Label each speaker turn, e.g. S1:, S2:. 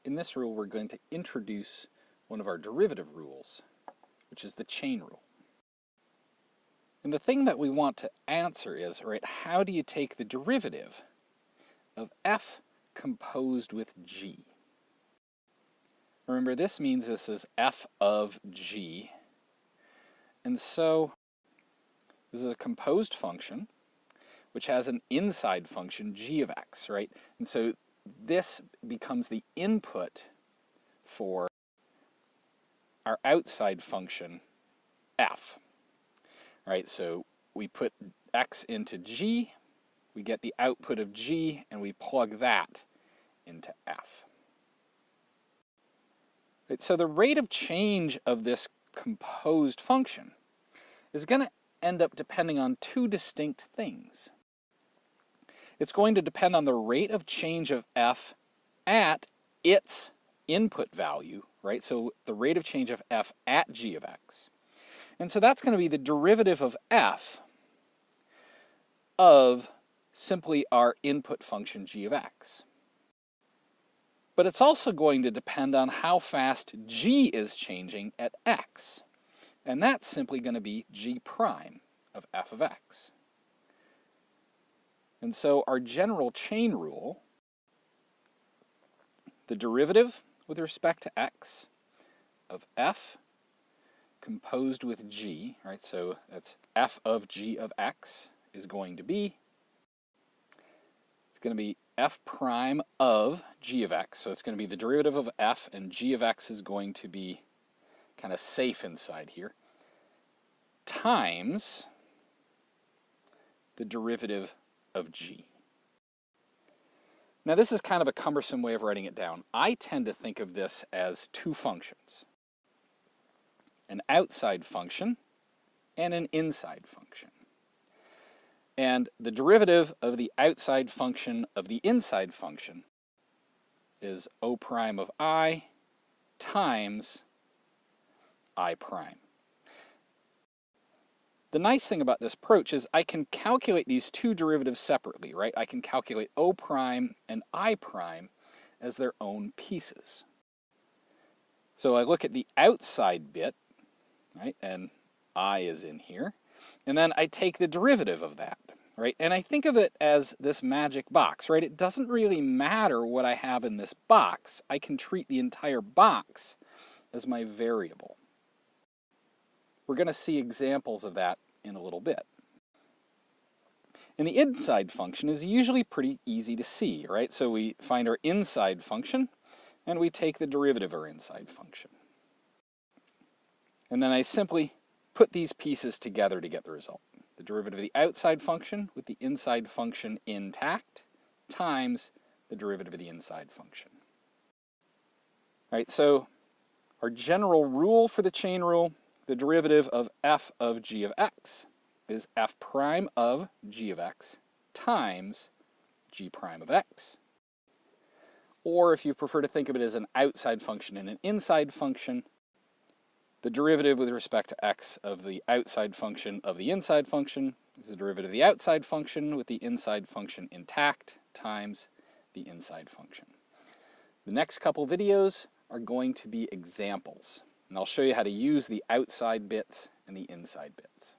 S1: in this rule we're going to introduce one of our derivative rules, which is the chain rule. And the thing that we want to answer is, right, how do you take the derivative of f composed with g? Remember, this means this is f of g. And so this is a composed function which has an inside function, g of x, right? And so this becomes the input for our outside function, f. Right, so we put x into g, we get the output of g, and we plug that into f. Right, so the rate of change of this composed function is going to end up depending on two distinct things. It's going to depend on the rate of change of f at its input value, right? So the rate of change of f at g of x. And so that's going to be the derivative of f of simply our input function g of x. But it's also going to depend on how fast g is changing at x. And that's simply going to be g prime of f of x. And so our general chain rule, the derivative with respect to x of f composed with g, right, so that's f of g of x is going to be, it's going to be f prime of g of x, so it's going to be the derivative of f, and g of x is going to be kind of safe inside here, times the derivative of g. Now this is kind of a cumbersome way of writing it down. I tend to think of this as two functions, an outside function and an inside function. And the derivative of the outside function of the inside function is O prime of I times I prime. The nice thing about this approach is I can calculate these two derivatives separately, right? I can calculate O prime and I prime as their own pieces. So I look at the outside bit, right, and I is in here, and then I take the derivative of that, right, and I think of it as this magic box, right? It doesn't really matter what I have in this box. I can treat the entire box as my variable. We're going to see examples of that in a little bit. And the inside function is usually pretty easy to see, right? So we find our inside function, and we take the derivative of our inside function. And then I simply put these pieces together to get the result. The derivative of the outside function with the inside function intact times the derivative of the inside function. All right, so our general rule for the chain rule, the derivative of f of g of x is f prime of g of x times g prime of x. Or if you prefer to think of it as an outside function and an inside function, the derivative with respect to x of the outside function of the inside function is the derivative of the outside function with the inside function intact times the inside function. The next couple videos are going to be examples, and I'll show you how to use the outside bits and the inside bits.